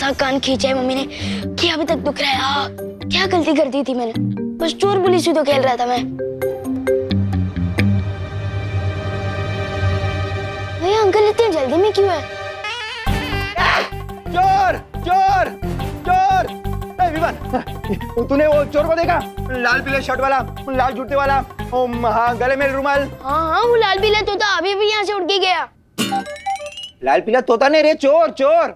सा कान खींचा है मम्मी ने कि अभी तक दुख रहा है। क्या गलती कर दी थी मैंने? बस चोर पुलिस ही तो खेल रहा था मैं। भैया अंकल इतनी जल्दी में क्यों है? चोर चोर चोर! विवान, तूने वो चोर को देखा? लाल पीले शर्ट वाला, लाल जूते वाला, हाँ गले में रुमाल। हाँ वो लाल पीला तोता अभी भी यहाँ से उड़ के गया। लाल पीला तोता नहीं रे, चोर चोर।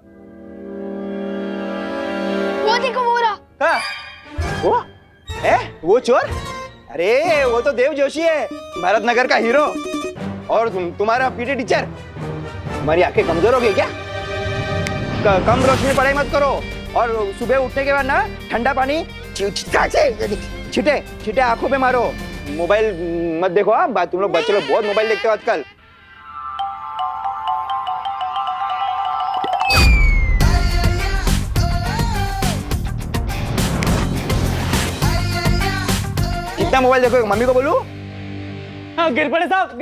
वो देखो वो रहा। हाँ, वो चोर? अरे वो तो देव जोशी है, भारत नगर का हीरो। और तुम्हारा पीटी टीचर। तुम्हारी आंखें कमजोर हो गई क्या? कम रोशनी में पढ़ाई मत करो, और सुबह उठने के बाद ना ठंडा पानी छिटे छिटे आंखों पे मारो। मोबाइल मत देखो। हाँ, तुम लोग बच्चे लोग बहुत मोबाइल देखते हो आजकल। कितना मोबाइल देखो? मम्मी को बोलूं? हाँ गिरपड़े साहब,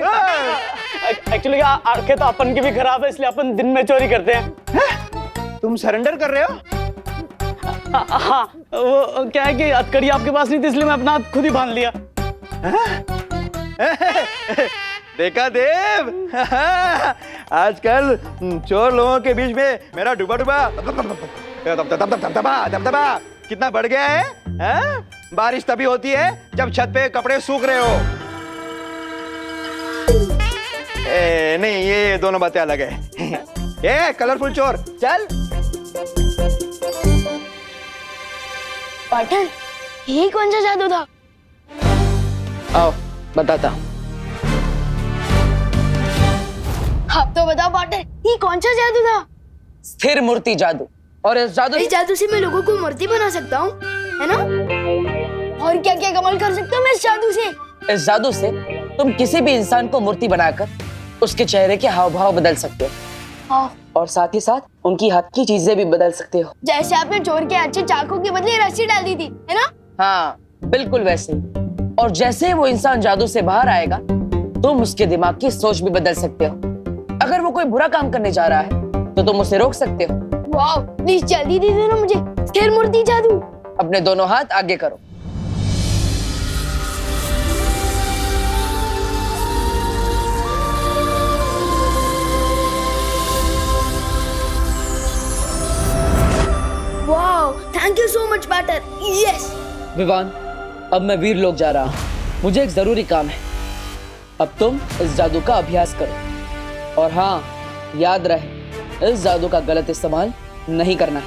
एक्चुअली आंखें तो अपन की भी खराब है, इसलिए अपन दिन में चोरी करते हैं। तुम सरेंडर कर रहे हो? हाँ, वो क्या है कि हथकड़ी आपके पास नहीं थी, इसलिए मैं अपना हाथ खुद ही बांध लिया। देखा देव, आजकल चोर लोगों के बीच में मेरा डुबा दबदबा कितना बढ़ गया है? बारिश तभी होती है जब छत पे कपड़े सूख रहे हो। नहीं, ये दोनों बातें अलग है। ये कलरफुल चोर, चल। पार्टनर, ये कौन सा जादू था? आओ बताता हूँ। आप तो बताओ पार्टनर, ये कौन सा जादू था? स्थिर मूर्ति जादू। और इस जादू से मैं लोगों को मूर्ति बना सकता हूँ, है ना? और क्या क्या कमाल कर सकता हूँ मैं इस जादू से? इस जादू से तुम किसी भी इंसान को मूर्ति बनाकर उसके चेहरे के हाव भाव बदल सकते हो, और साथ ही साथ उनकी हाथ की चीजें भी बदल सकते हो। जैसे आपने चोर के अच्छे चाकू के बदले रस्सी डाल दी थी, है ना? हाँ बिल्कुल वैसे ही। और जैसे वो इंसान जादू से बाहर आएगा, तुम उसके दिमाग की सोच भी बदल सकते हो। अगर वो कोई बुरा काम करने जा रहा है तो तुम उसे रोक सकते हो। वाह, प्लीज जल्दी दे दो ना मुझे स्थिर मूर्ति जादू। अपने दोनों हाथ आगे करो। वाह, thank you so much partner. Yes Vivan, अब मैं वीर लोक जा रहा हूँ, मुझे एक जरूरी काम है। अब तुम इस जादू का अभ्यास करो, और हाँ याद रहे, इस जादू का गलत इस्तेमाल नहीं करना है।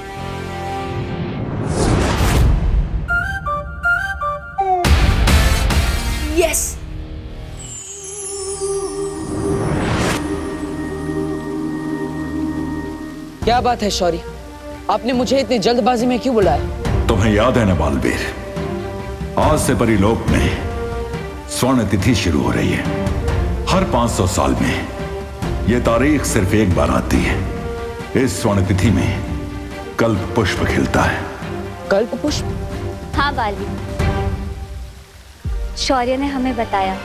यस। क्या बात है शौर्य, आपने मुझे इतनी जल्दबाजी में क्यों बुलाया? तुम्हें याद है ना बालवीर, आज से परिलोक में स्वर्ण तिथि शुरू हो रही है। हर 500 साल में यह तारीख सिर्फ एक बार आती है। इस स्वर्ण तिथि में कल्प पुष्प खिलता है। कल्प पुष्प? हाँ बालवीर, शौर्य ने हमें बताया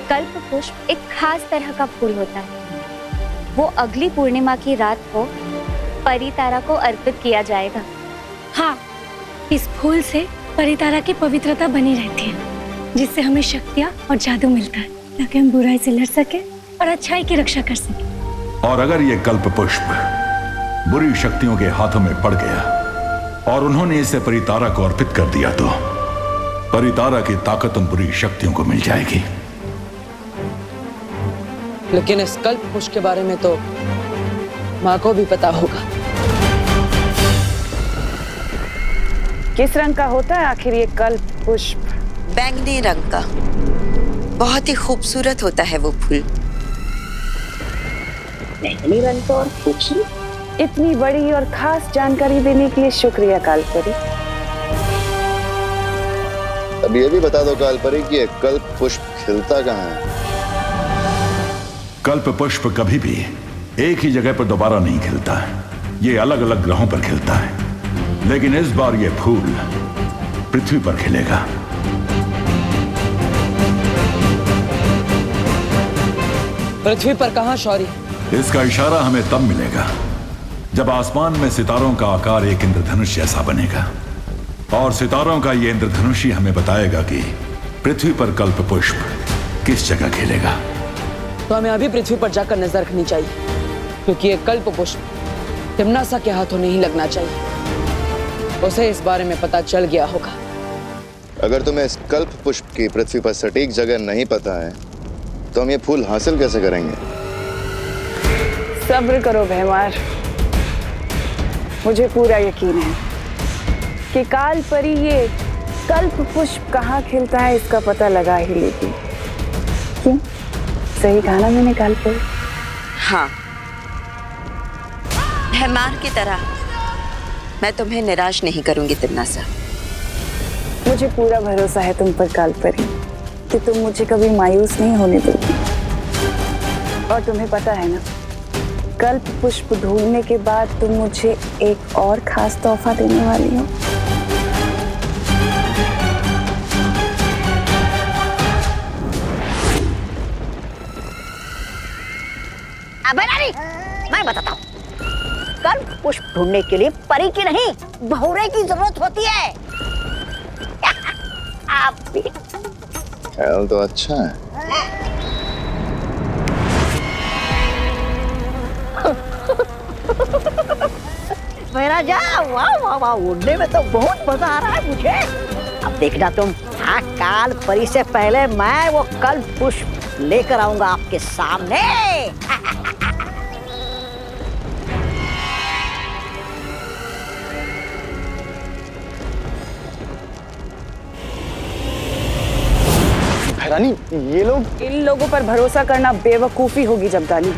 कल्प पुष्प एक खास तरह का फूल होता है। वो अगली पूर्णिमा की रात को परितारा को अर्पित किया जाएगा। हाँ, इस फूल से परितारा की पवित्रता बनी रहती है, जिससे हमें शक्तियाँ और जादू मिलता है, ताकि हम बुराई से लड़ सके और अच्छाई की रक्षा कर सके। और अगर ये कल्प पुष्प बुरी शक्तियों के हाथों में पड़ गया और उन्होंने इसे परितारा को अर्पित कर दिया, तो परितारा की ताकत उन बुरी शक्तियों को मिल जाएगी। लेकिन इस कल्प पुष्प के बारे में तो माँ को भी पता होगा। किस रंग का होता है आखिर ये कल्प पुष्प? बैंगनी रंग का। बहुत ही खूबसूरत होता है वो फूल। बैंगनी रंग का और खूबसूरत। इतनी बड़ी और खास जानकारी देने के लिए शुक्रिया कालपरी। अब ये भी बता दो कालपरी कि कल्प पुष्प खिलता कहाँ है? कल्प पुष्प कभी भी एक ही जगह पर दोबारा नहीं खिलता है। ये अलग अलग ग्रहों पर खिलता है, लेकिन इस बार ये फूल पृथ्वी पर खिलेगा। पृथ्वी पर कहाँ शौर्य? इसका इशारा हमें तब मिलेगा जब आसमान में सितारों का आकार एक इंद्रधनुष जैसा बनेगा और सितारों का ये इंद्रधनुष ही हमें बताएगा कि पृथ्वी पर कल्प पुष्प किस जगह खिलेगा। तो हमें अभी पृथ्वी पर जाकर नजर रखनी चाहिए, क्योंकि ये कल्प पुष्प तिम्नासा के हाथों नहीं लगना चाहिए। उसे इस बारे में पता चल गया होगा। अगर तुम्हें इस कल्प पुष्प की पृथ्वी पर सटीक जगह नहीं पता है तो हम ये फूल हासिल कैसे करेंगे? सब्र करो भैमार, मुझे पूरा यकीन है कि काल परी ये कल्प पुष्प कहाँ खिलता है इसका पता लगा ही लेगी। क्यों, सही कहा ना मैंने काल परी? हाँ, भैमार की तरह मैं तुम्हें निराश नहीं करूंगी तिम्नासा। मुझे पूरा भरोसा है तुम पर काल परी कि तुम मुझे कभी मायूस नहीं होने दोगी। और तुम्हें पता है ना, कल्प पुष्प ढूंढने के बाद तुम मुझे एक और खास तोहफा देने वाली हो। बनानी, मैं बताता हूँ। कल्प पुष्प ढूंढने के लिए परी की नहीं, बहुरे की जरूरत होती है। आप भी ख्याल तो अच्छा है। मेरा जा, वाह वाह वाह, उड़ने में तो बहुत मजा आ रहा है मुझे। अब देखना तुम, हाँ, काल परी से पहले मैं वो कल्प पुष्प लेकर आऊंगा आपके सामने। रानी, ये लोग, इन लोगों पर भरोसा करना बेवकूफी होगी जमदानी,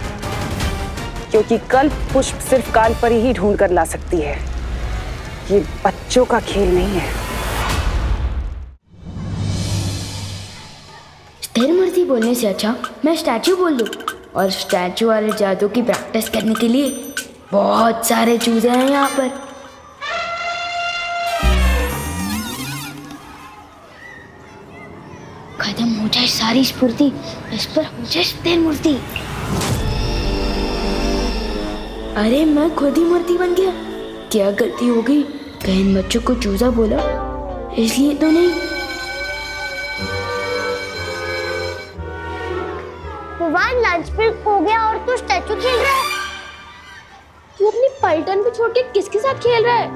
क्योंकि कल्प पुष्प सिर्फ काल परी ही ढूंढ कर ला सकती है। ये बच्चों का खेल नहीं है। स्थिर मूर्ति बोलने से अच्छा मैं स्टैचू बोल दूं। और स्टैचू वाले जादू की प्रैक्टिस करने के लिए बहुत सारे चूजे हैं यहाँ पर। खत्म हो जाए सारी स्फूर्ति, इस पर हो जाए स्थिर मूर्ति। अरे मैं खुद ही मूर्ति बन गया। क्या गलती हो गई? कहीं इन बच्चों को चूजा बोला इसलिए तो नहीं। विवान लंच ब्रेक हो गया और तू स्टैचू खेल रहा है। तू अपनी पलटन पे छोड़ के किसके साथ खेल रहा है?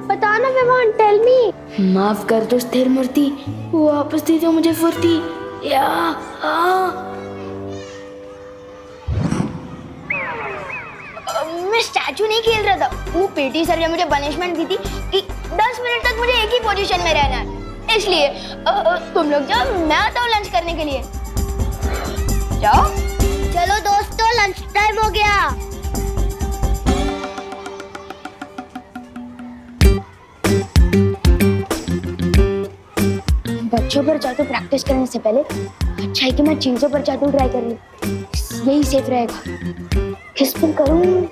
बता ना विवान, टेल मी। माफ कर दो स्थिर मूर्ति, वापस दे दो मुझे फुर्ती। या मैं स्टैचू नहीं खेल रहा था। वो पीटी सर ने मुझे पनिशमेंट दी थी कि 10 मिनट तक मुझे एक ही पोजीशन में रहना है। इसलिए तुम लोग जाओ, मैं आता हूँ लंच करने के लिए। जाओ। चलो दोस्तों, लंच टाइम हो गया। बच्चों पर जादू प्रैक्टिस करने से पहले अच्छा है कि मैं चीजों पर जादू ट्राई कर लूं। यही सेफ रहेगा। किस पर करूं?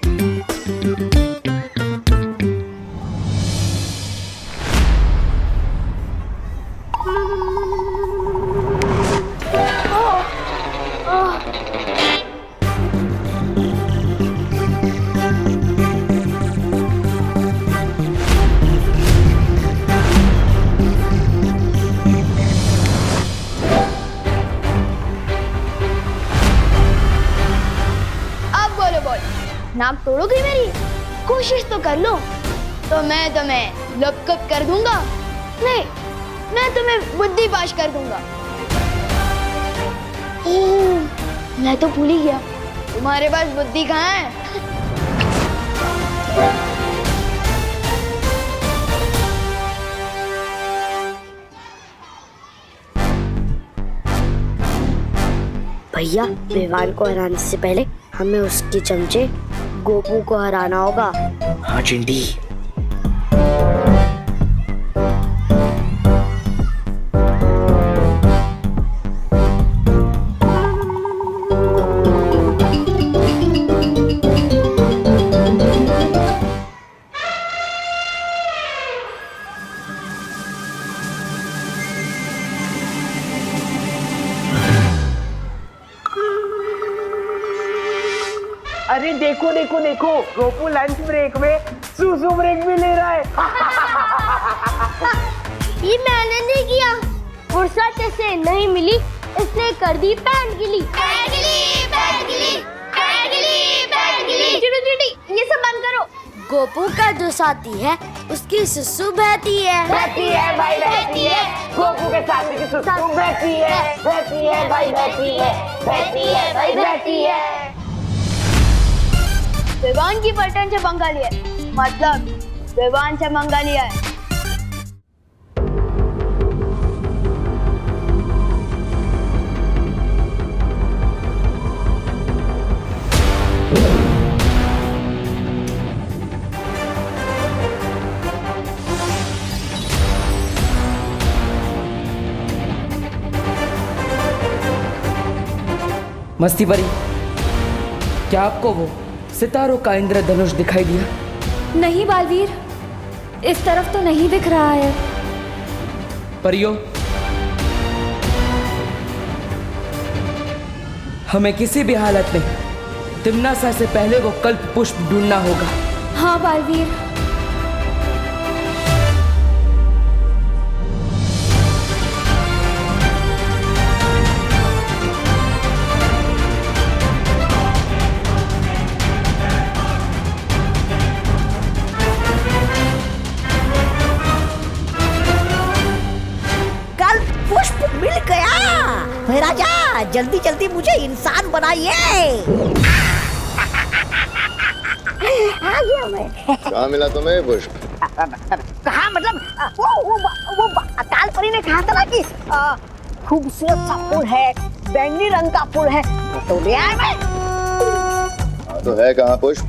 नाक तोड़ोगे मेरी? कोशिश तो कर लो, तो मैं तुम्हें लपकप कर दूंगा। नहीं, मैं तुम्हें बुद्धि पाश कर दूंगा। ओह, मैं तो भूल ही गया, तुम्हारे पास बुद्धि कहाँ है? भैया, विवान को हराने से पहले हमें उसके चमचे गोपू को हराना होगा। हाँ चिंटी। अरे देखो देखो देखो, गोपू लंच ब्रेक में सुसु ब्रेक भी ले रहा है। ये मैंने नहीं किया, फुर्सत से नहीं मिली इसने कर दी पैंट गीली। ये सब बंद करो। गोपू का जो साथी है उसकी सुसु बहती है। बहती है भाई बहती है, गोपू के साथी की सुसु बहती है, बहती है भाई बहती है, बहती है भाई बहती है। विवान की पलटन से पंगा लिया है, मतलब विवान से मंगा लिया है। मस्ती परी, क्या आपको वो सितारों का इंद्रधनुष दिखाई दिया? नहीं बालवीर, इस तरफ तो नहीं दिख रहा है। परियो, हमें किसी भी हालत में तिम्नासा से पहले वो कल्प पुष्प ढूंढना होगा। हाँ बालवीर। राजा जल्दी जल्दी मुझे इंसान बनाइए। आ गया मैं। कहाँ मिला तुम्हें पुष्प? कहाँ मतलब वो अकाल परी ने कहा था ना कि खूबसूरत सा फूल है, बैंगनी रंग का फूल है, तो ले आया मैं। तो है कहाँ पुष्प?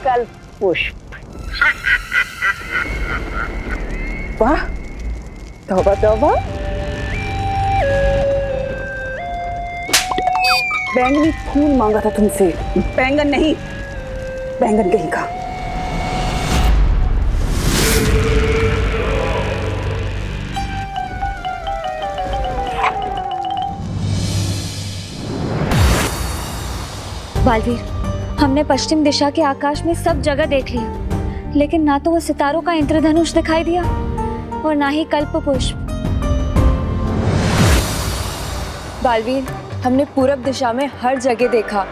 कल पुष्प। वाह, तौबा तौबा। बैंगनी फूल मांगा था तुमसे, बैंगन नहीं, बैंगन कहीं का। बालवीर, हमने पश्चिम दिशा के आकाश में सब जगह देख लिया, लेकिन ना तो वो सितारों का इंद्रधनुष दिखाई दिया और ना ही कल्प पुष्प। बालवीर, हमने पूरब दिशा में हर जगह देखा,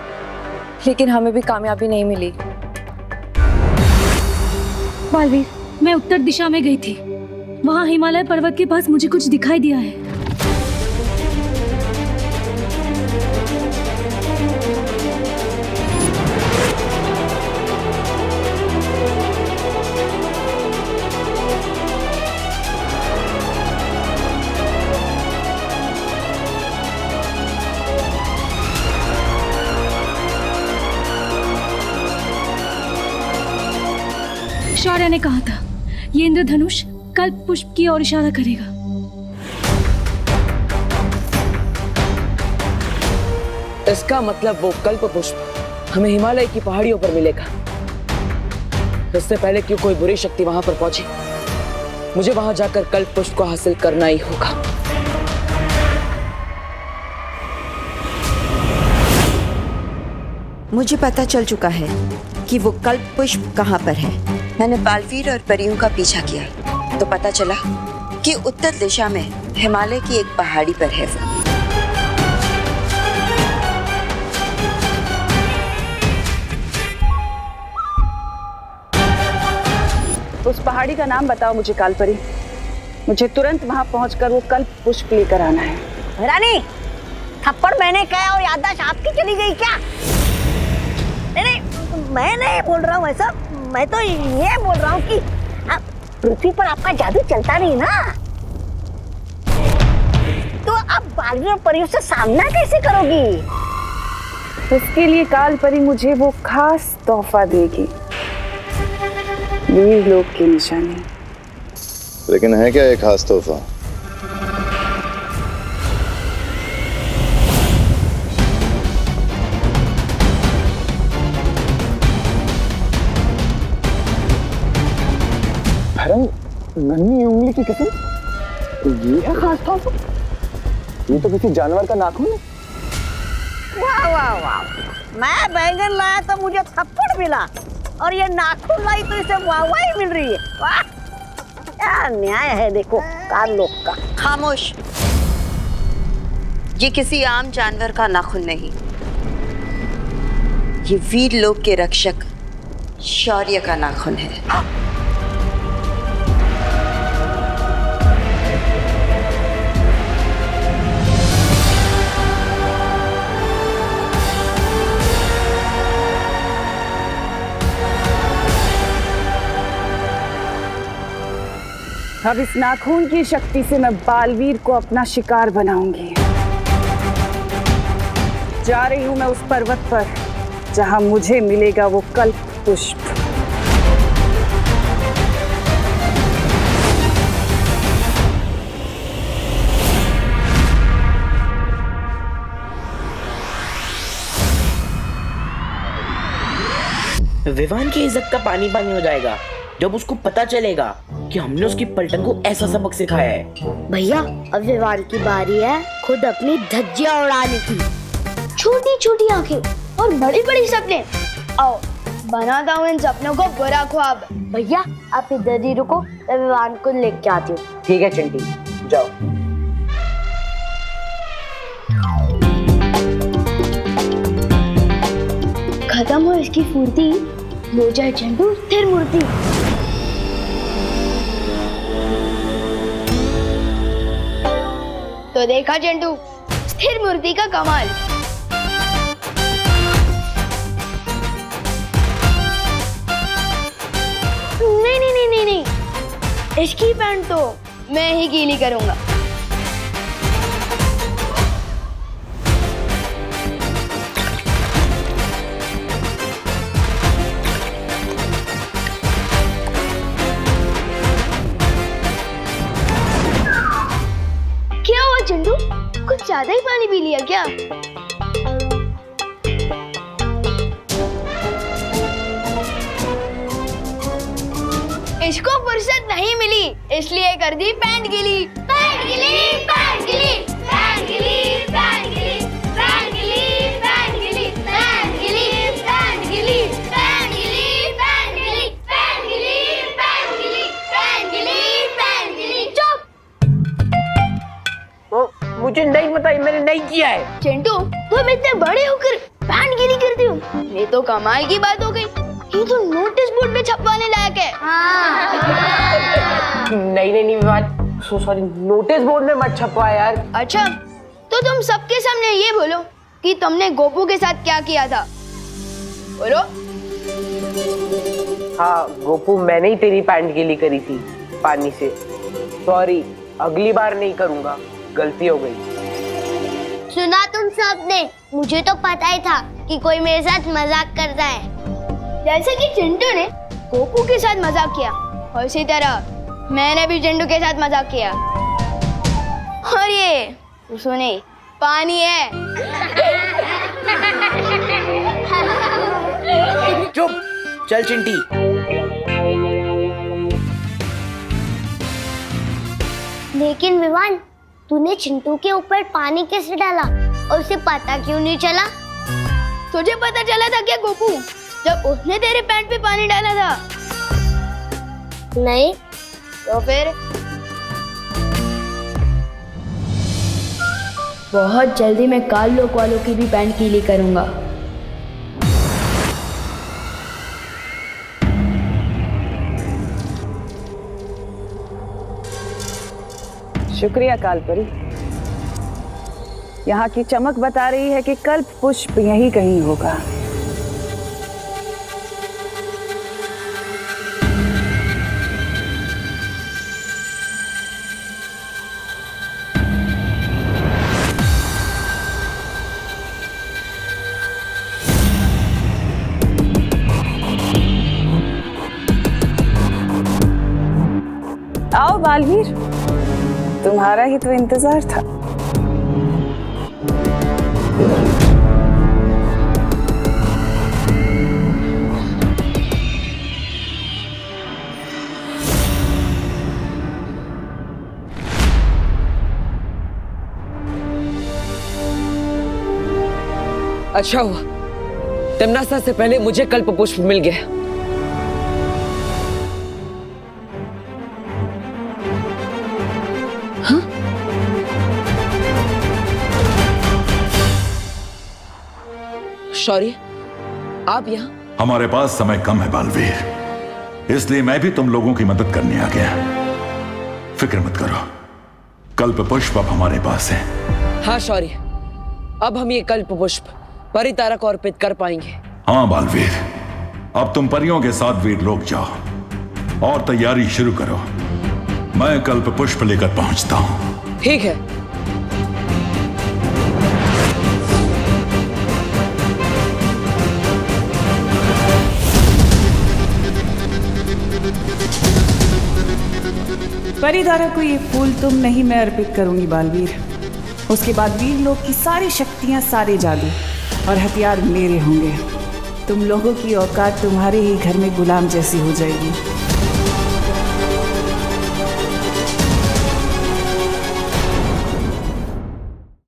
लेकिन हमें भी कामयाबी नहीं मिली। बालवीर, मैं उत्तर दिशा में गई थी, वहाँ हिमालय पर्वत के पास मुझे कुछ दिखाई दिया है। शौर्य ने कहा था ये इंद्रधनुष कल्प पुष्प की ओर इशारा करेगा। इसका मतलब वो कल्प पुष्प हमें हिमालय की पहाड़ियों पर मिलेगा। इससे पहले कि कोई बुरी शक्ति वहां पर पहुंचे, मुझे वहां जाकर कल्प पुष्प को हासिल करना ही होगा। मुझे पता चल चुका है कि वो कल्प पुष्प कहाँ पर है। मैंने बालवीर और परियों का पीछा किया तो पता चला कि उत्तर दिशा में हिमालय की एक पहाड़ी पर है वो। उस पहाड़ी का नाम बताओ मुझे कालपरी, मुझे तुरंत वहां पहुंचकर वो कल्प पुष्प लेकर आना है। रानी, थप्पड़ मैंने कहा और याददाश्त आपकी चली गई क्या? नहीं, मैं नहीं बोल रहा हूँ ऐसा, मैं तो ये बोल रहा हूँ कि पृथ्वी पर आपका जादू चलता नहीं ना, तो आप बालवीर और परियों से सामना कैसे करोगी? उसके लिए कालपरी मुझे वो खास तोहफा देगी, वीर लोक की निशानी। लेकिन है क्या एक खास तोहफा? नन्ही उंगली की कसम, ये खास था तो? ये तो किसी जानवर का नाखून है। वाह वाह वाह, मैं बैंगन लाया तो मुझे थप्पड़ मिला और ये नाखून लाई तो इसे वाहवाही मिल रही है। वाह, क्या न्याय है देखो काल लोग का। खामोश। ये किसी आम जानवर का नाखून नहीं, ये वीर लोक के रक्षक शौर्य का नाखून है। अब इस नाखून की शक्ति से मैं बालवीर को अपना शिकार बनाऊंगी। जा रही हूं मैं उस पर्वत पर जहां मुझे मिलेगा वो कल्प पुष्प। विवान की इज्जत का पानी पानी हो जाएगा जब उसको पता चलेगा कि हमने उसकी पलटन को ऐसा सबक सिखाया है। भैया अब विवान की बारी है खुद अपनी धज्जियां उड़ाने की। छोटी छोटी आंखें और बड़ी बड़ी सपने। आओ बनाता हूँ इन सपनों को बुरा ख्वाब। भैया आप इधर ही रुको, मैं विवान को लेके आती हूँ। ठीक है चिंटी, जाओ। खत्म हो इसकी फुर्ती, हो जाए चंटू स्थिर मूर्ति। तो देखा चंटू स्थिर मूर्ति का कमाल। नहीं नहीं नहीं नहीं नहीं, इसकी पैंट तो मैं ही गीली करूंगा। क्या हुआ चंदू, कुछ ज्यादा ही पानी पी लिया क्या? इसको फुर्सत नहीं मिली इसलिए कर दी पैंट गीली। पैंट गीली, पैंट गीली, पैंट गीली, पैंट गीली, पैंट गीली, पैंट गीली, पैंट गीली, पैंट गीली, पैंट गीली, पैंट गीली, पैंट गीली, पैंट गीली, पैंट गीली, पैंट गीली। चुप। मुझे नहीं पता, मैंने नहीं किया है। चिंटू तुम इतने बड़े होकर पैंट गीली करते हो, ये तो कमाल की बात हो गई। ये तो नोटिस बोर्ड पे छपवाने लायक है। नहीं नहीं नहीं Vivan, so sorry, notice board में मत छपवा यार। अच्छा तो तुम सबके सामने ये बोलो कि तुमने गोपू के साथ क्या किया था, बोलो। हाँ गोपू, मैंने ही तेरी पैंट गीली करी थी पानी से। सॉरी, अगली बार नहीं करूंगा, गलती हो गई। सुना तुम सबने, मुझे तो पता ही था कि कोई मेरे साथ मजाक करता है। जैसे कि चिंटू ने गोपू के साथ मजाक किया, और इसी तरह मैंने भी चिंटू के साथ मजाक किया। और ये सुने पानी है। चुप, चल चिंटी। लेकिन विवान, तूने चिंटू के ऊपर पानी कैसे डाला और उसे पता क्यों नहीं चला? तुझे पता चला था क्या गोपू, जब उसने तेरे पैंट पे पानी डाला था? नहीं। तो फिर बहुत जल्दी मैं काल लोक वालों की भी पैंट गीली करूंगा। शुक्रिया कालपरी। यहाँ की चमक बता रही है कि कल्प पुष्प यहीं कहीं होगा। आओ बालवीर, तुम्हारा ही तो इंतजार था। अच्छा हुआ तमन्ना से पहले मुझे कल्प पुष्प मिल गया। हाँ? शौर्य, आप यहाँ? हमारे पास समय कम है बालवीर, इसलिए मैं भी तुम लोगों की मदद करने आ गया। फिक्र मत करो, कल्प पुष्प अब हमारे पास है। हाँ शौर्य, अब हम ये कल्प पुष्प परितारा को अर्पित कर पाएंगे। हाँ बालवीर, अब तुम परियों के साथ वीर लोग जाओ और तैयारी शुरू करो। मैं कल्प पुष्प लेकर पहुंचता हूं। ठीक है। परितारा को ये फूल तुम नहीं, मैं अर्पित करूंगी बालवीर। उसके बाद वीर लोग की सारी शक्तियां, सारे जादू और हथियार मेरे होंगे। तुम लोगों की औकात तुम्हारे ही घर में गुलाम जैसी हो जाएगी।